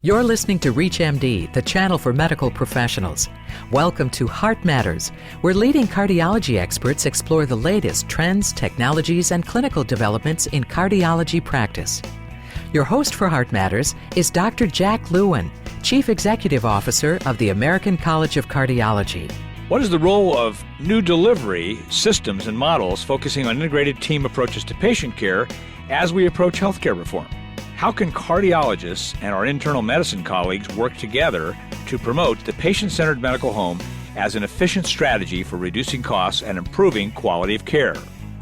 You're listening to ReachMD, the channel for medical professionals. Welcome to Heart Matters, where leading cardiology experts explore the latest trends, technologies, and clinical developments in cardiology practice. Your host for Heart Matters is Dr. Jack Lewin, Chief Executive Officer of the American College of Cardiology. What is the role of new delivery systems and models focusing on integrated team approaches to patient care as we approach healthcare reform? How can cardiologists and our internal medicine colleagues work together to promote the patient-centered medical home as an efficient strategy for reducing costs and improving quality of care?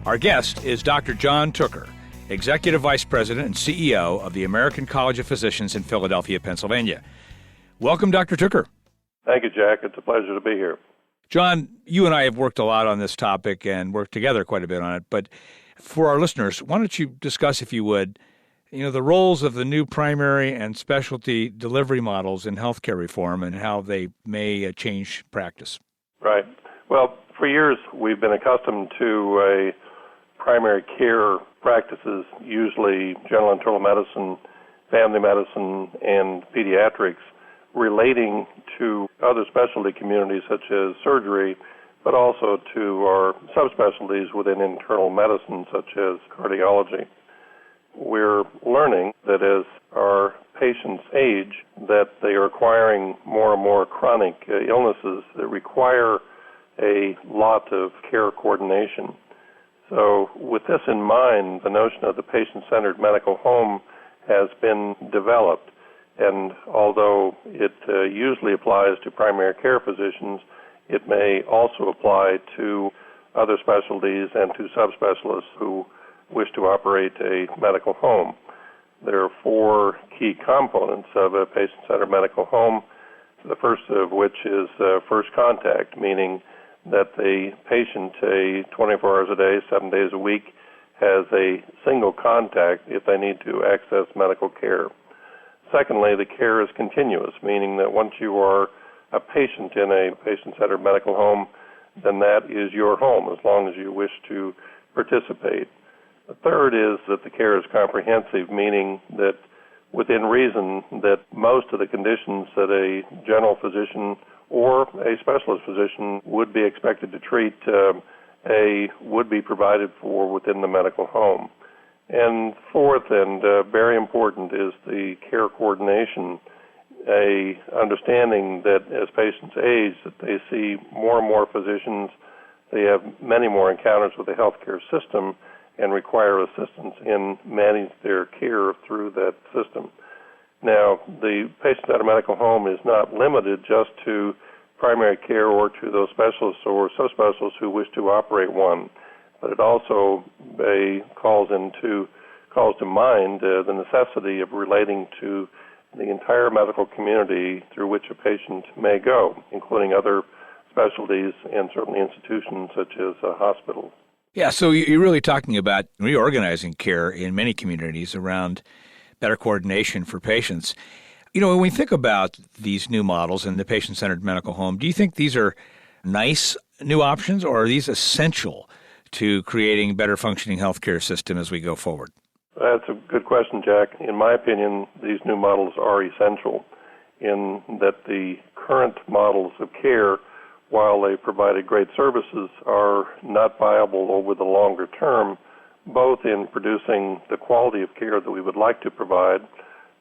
Our guest is Dr. John Tooker, Executive Vice President and CEO of the American College of Physicians in Philadelphia, Pennsylvania. Welcome, Dr. Tooker. Thank you, Jack. It's a pleasure to be here. John, you and I have worked a lot on this topic and worked together quite a bit on it, but for our listeners, why don't you discuss, if you would, the roles of the new primary and specialty delivery models in healthcare reform and how they may change practice. Right. Well, for years we've been accustomed to a primary care practices, usually general internal medicine, family medicine, and pediatrics, relating to other specialty communities such as surgery, but also to our subspecialties within internal medicine such as cardiology. We're learning that as our patients age, that they are acquiring more and more chronic illnesses that require a lot of care coordination. So with this in mind, the notion of the patient-centered medical home has been developed. And although it usually applies to primary care physicians, it may also apply to other specialties and to subspecialists who wish to operate a medical home. There are four key components of a patient-centered medical home, the first of which is first contact, meaning that the patient, 24 hours a day, 7 days a week, has a single contact if they need to access medical care. Secondly, the care is continuous, meaning that once you are a patient in a patient-centered medical home, then that is your home as long as you wish to participate. The third is that the care is comprehensive, meaning that within reason that most of the conditions that a general physician or a specialist physician would be expected to treat would be provided for within the medical home. And fourth, and very important, is the care coordination, a understanding that as patients age, that they see more and more physicians, they have many more encounters with the healthcare system, and require assistance in managing their care through that system. Now, the patient-centered medical home is not limited just to primary care or to those specialists or subspecialists who wish to operate one, but it also calls to mind the necessity of relating to the entire medical community through which a patient may go, including other specialties and certainly institutions such as hospitals. Yeah, so you're really talking about reorganizing care in many communities around better coordination for patients. When we think about these new models in the patient-centered medical home, do you think these are nice new options, or are these essential to creating a better functioning healthcare system as we go forward? That's a good question, Jack. In my opinion, these new models are essential in that the current models of care, while they provided great services, are not viable over the longer term, both in producing the quality of care that we would like to provide,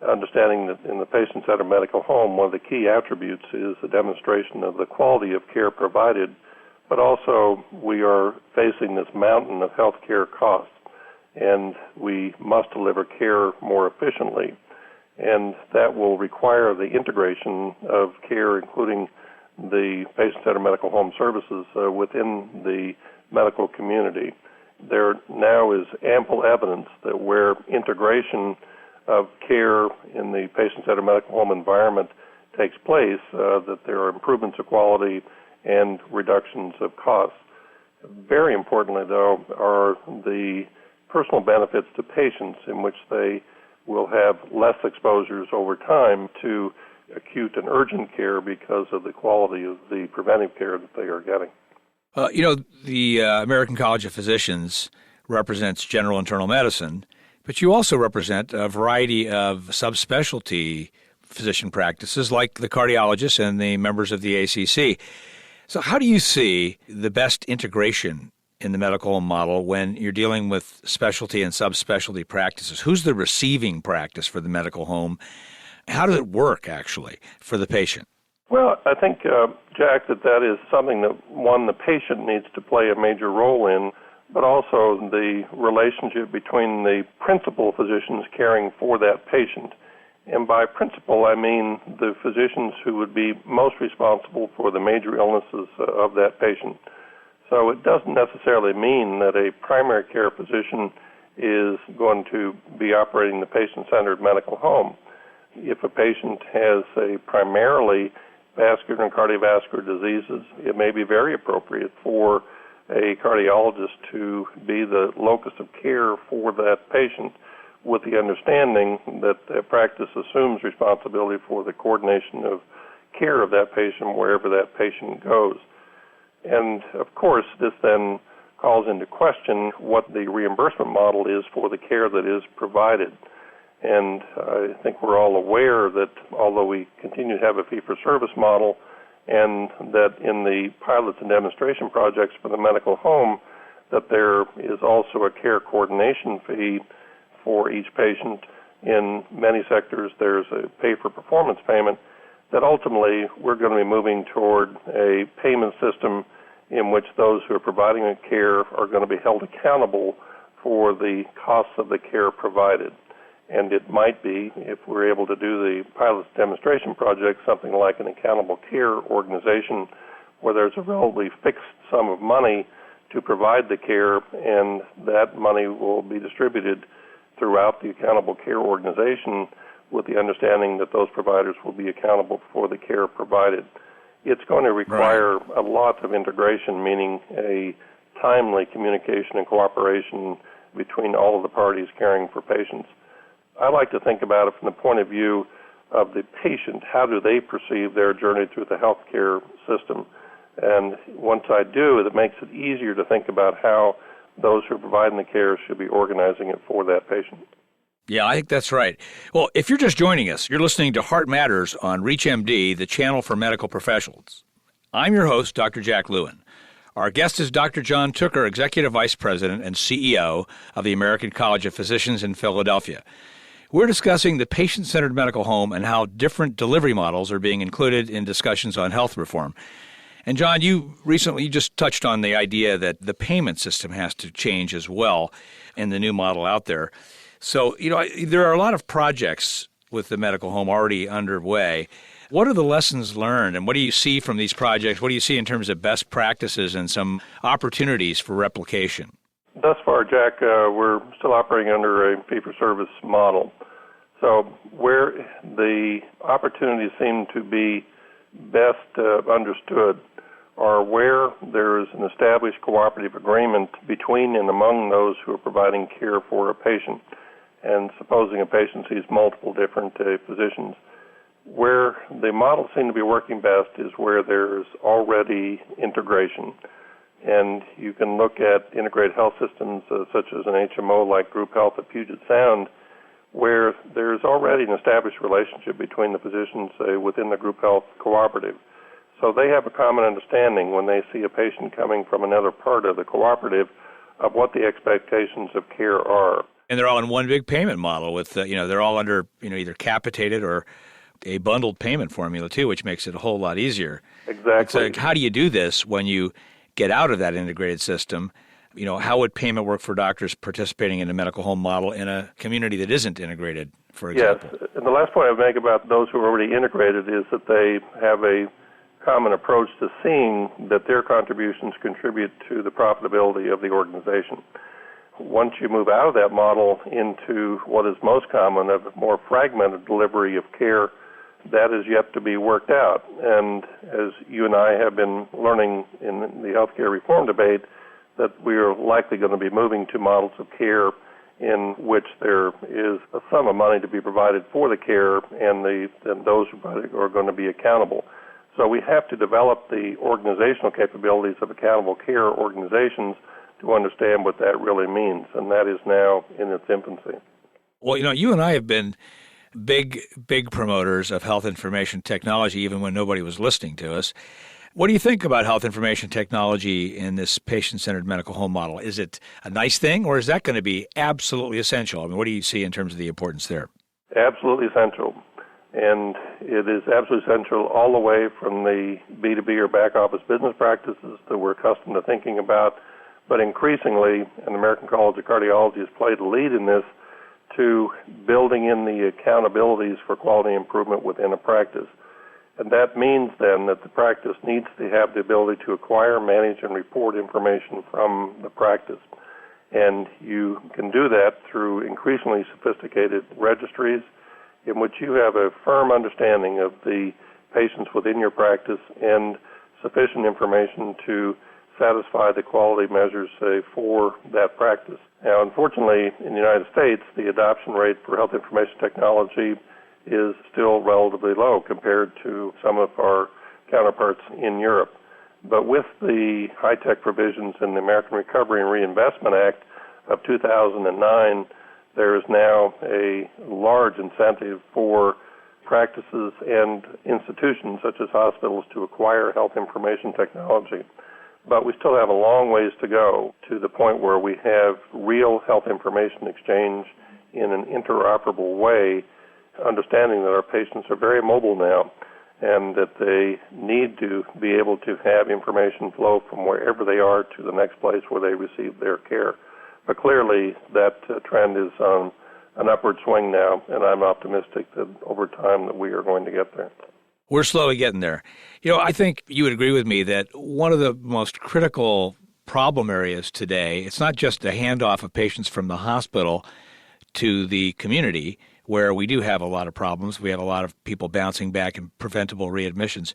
understanding that in the patient-centered medical home, one of the key attributes is the demonstration of the quality of care provided, but also we are facing this mountain of healthcare costs, and we must deliver care more efficiently. And that will require the integration of care, including the patient-centered medical home services within the medical community. There now is ample evidence that where integration of care in the patient-centered medical home environment takes place, that there are improvements of quality and reductions of costs. Very importantly, though, are the personal benefits to patients in which they will have less exposures over time to acute and urgent care because of the quality of the preventive care that they are getting. The American College of Physicians represents general internal medicine, but you also represent a variety of subspecialty physician practices like the cardiologists and the members of the ACC. So how do you see the best integration in the medical home model when you're dealing with specialty and subspecialty practices? Who's the receiving practice for the medical home? How does it work, actually, for the patient? Well, I think, Jack, that is something that, one, the patient needs to play a major role in, but also the relationship between the principal physicians caring for that patient. And by principal, I mean the physicians who would be most responsible for the major illnesses of that patient. So it doesn't necessarily mean that a primary care physician is going to be operating the patient-centered medical home. If a patient has a primarily vascular and cardiovascular diseases, it may be very appropriate for a cardiologist to be the locus of care for that patient, with the understanding that the practice assumes responsibility for the coordination of care of that patient wherever that patient goes. And, of course, this then calls into question what the reimbursement model is for the care that is provided. And I think we're all aware that although we continue to have a fee-for-service model, and that in the pilots and demonstration projects for the medical home, that there is also a care coordination fee for each patient. In many sectors, there's a pay-for-performance payment, that ultimately we're going to be moving toward a payment system in which those who are providing the care are going to be held accountable for the costs of the care provided. And it might be, if we're able to do the pilot demonstration project, something like an accountable care organization where there's a relatively fixed sum of money to provide the care, and that money will be distributed throughout the accountable care organization with the understanding that those providers will be accountable for the care provided. It's going to require a lot of integration, meaning a timely communication and cooperation between all of the parties caring for patients. I like to think about it from the point of view of the patient. How do they perceive their journey through the healthcare system? And once I do, it makes it easier to think about how those who are providing the care should be organizing it for that patient. Yeah, I think that's right. Well, if you're just joining us, you're listening to Heart Matters on ReachMD, the channel for medical professionals. I'm your host, Dr. Jack Lewin. Our guest is Dr. John Tooker, Executive Vice President and CEO of the American College of Physicians in Philadelphia. We're discussing the patient-centered medical home and how different delivery models are being included in discussions on health reform. And John, you recently just touched on the idea that the payment system has to change as well in the new model out there. So, there are a lot of projects with the medical home already underway. What are the lessons learned, and what do you see from these projects? What do you see in terms of best practices and some opportunities for replication? Thus far, Jack, we're still operating under a fee-for-service model. So where the opportunities seem to be best understood are where there is an established cooperative agreement between and among those who are providing care for a patient. And supposing a patient sees multiple different physicians, where the models seem to be working best is where there's already integration. And you can look at integrated health systems such as an HMO like Group Health at Puget Sound, where there's already an established relationship between the physicians within the Group Health cooperative. So they have a common understanding when they see a patient coming from another part of the cooperative of what the expectations of care are. And they're all in one big payment model with, they're all under, either capitated or a bundled payment formula too, which makes it a whole lot easier. Exactly. So how do you do this when you get out of that integrated system? How would payment work for doctors participating in a medical home model in a community that isn't integrated, for example? Yes, and the last point I would make about those who are already integrated is that they have a common approach to seeing that their contributions contribute to the profitability of the organization. Once you move out of that model into what is most common, of more fragmented delivery of care, that is yet to be worked out. And as you and I have been learning in the healthcare reform debate, that we are likely going to be moving to models of care in which there is a sum of money to be provided for the care, and those who are going to be accountable. So we have to develop the organizational capabilities of accountable care organizations to understand what that really means, and that is now in its infancy. Well, you and I have been big promoters of health information technology, even when nobody was listening to us. What do you think about health information technology in this patient-centered medical home model? Is it a nice thing, or is that going to be absolutely essential? I mean, what do you see in terms of the importance there? Absolutely essential. And it is absolutely essential all the way from the B2B or back office business practices that we're accustomed to thinking about, but increasingly, and the American College of Cardiology has played a lead in this, to building in the accountabilities for quality improvement within a practice. And that means then that the practice needs to have the ability to acquire, manage, and report information from the practice. And you can do that through increasingly sophisticated registries in which you have a firm understanding of the patients within your practice and sufficient information to satisfy the quality measures, say, for that practice. Now, unfortunately, in the United States, the adoption rate for health information technology is still relatively low compared to some of our counterparts in Europe. But with the high-tech provisions in the American Recovery and Reinvestment Act of 2009, there is now a large incentive for practices and institutions such as hospitals to acquire health information technology. But we still have a long ways to go to the point where we have real health information exchange in an interoperable way, understanding that our patients are very mobile now and that they need to be able to have information flow from wherever they are to the next place where they receive their care. But clearly that trend is on an upward swing now, and I'm optimistic that over time that we are going to get there. We're slowly getting there. You know, I think you would agree with me that one of the most critical problem areas today, it's not just the handoff of patients from the hospital to the community, where we do have a lot of problems. We have a lot of people bouncing back and preventable readmissions.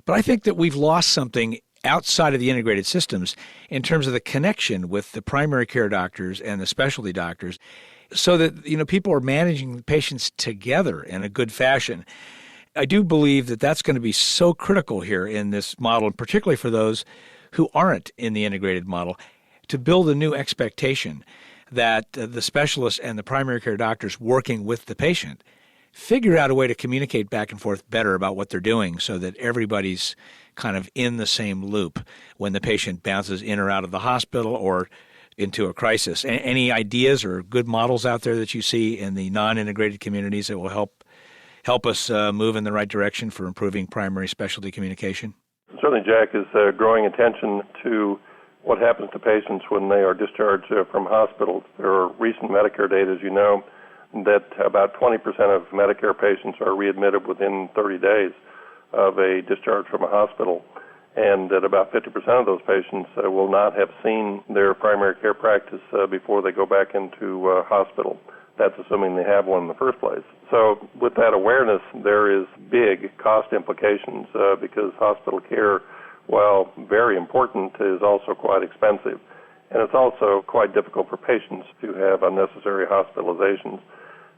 But I think that we've lost something outside of the integrated systems in terms of the connection with the primary care doctors and the specialty doctors so that, you know, people are managing the patients together in a good fashion. I do believe that that's going to be so critical here in this model, and particularly for those who aren't in the integrated model, to build a new expectation that the specialists and the primary care doctors working with the patient figure out a way to communicate back and forth better about what they're doing so that everybody's kind of in the same loop when the patient bounces in or out of the hospital or into a crisis. Any ideas or good models out there that you see in the non-integrated communities that will help us move in the right direction for improving primary specialty communication? Certainly, Jack, is growing attention to what happens to patients when they are discharged from hospitals. There are recent Medicare data, as you know, that about 20% of Medicare patients are readmitted within 30 days of a discharge from a hospital, and that about 50% of those patients will not have seen their primary care practice before they go back into hospital. That's assuming they have one in the first place. So with that awareness, there is big cost implications because hospital care, while very important, is also quite expensive. And it's also quite difficult for patients to have unnecessary hospitalizations.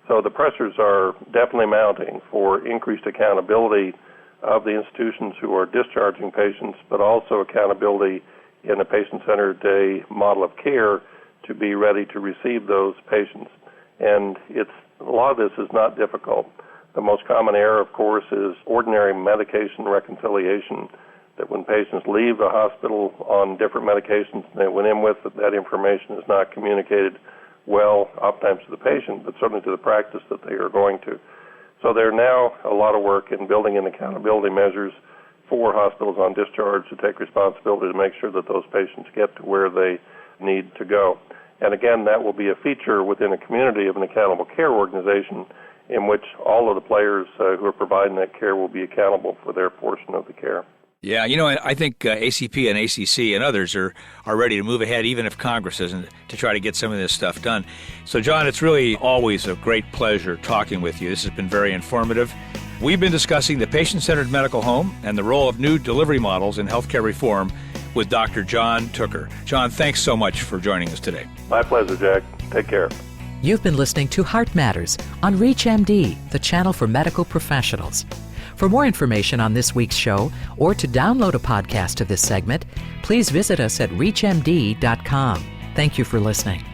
So the pressures are definitely mounting for increased accountability of the institutions who are discharging patients, but also accountability in a patient-centered day model of care to be ready to receive those patients. And a lot of this is not difficult. The most common error, of course, is ordinary medication reconciliation, that when patients leave the hospital on different medications they went in with, that information is not communicated well, oftentimes to the patient, but certainly to the practice that they are going to. So there are now a lot of work in building in accountability measures for hospitals on discharge to take responsibility to make sure that those patients get to where they need to go. And again, that will be a feature within a community of an accountable care organization in which all of the players who are providing that care will be accountable for their portion of the care. Yeah, you know, I think ACP and ACC and others are ready to move ahead, even if Congress isn't, to try to get some of this stuff done. So, John, it's really always a great pleasure talking with you. This has been very informative. We've been discussing the patient-centered medical home and the role of new delivery models in healthcare reform with Dr. John Tooker. John, thanks so much for joining us today. My pleasure, Jack. Take care. You've been listening to Heart Matters on ReachMD, the channel for medical professionals. For more information on this week's show or to download a podcast of this segment, please visit us at reachmd.com. Thank you for listening.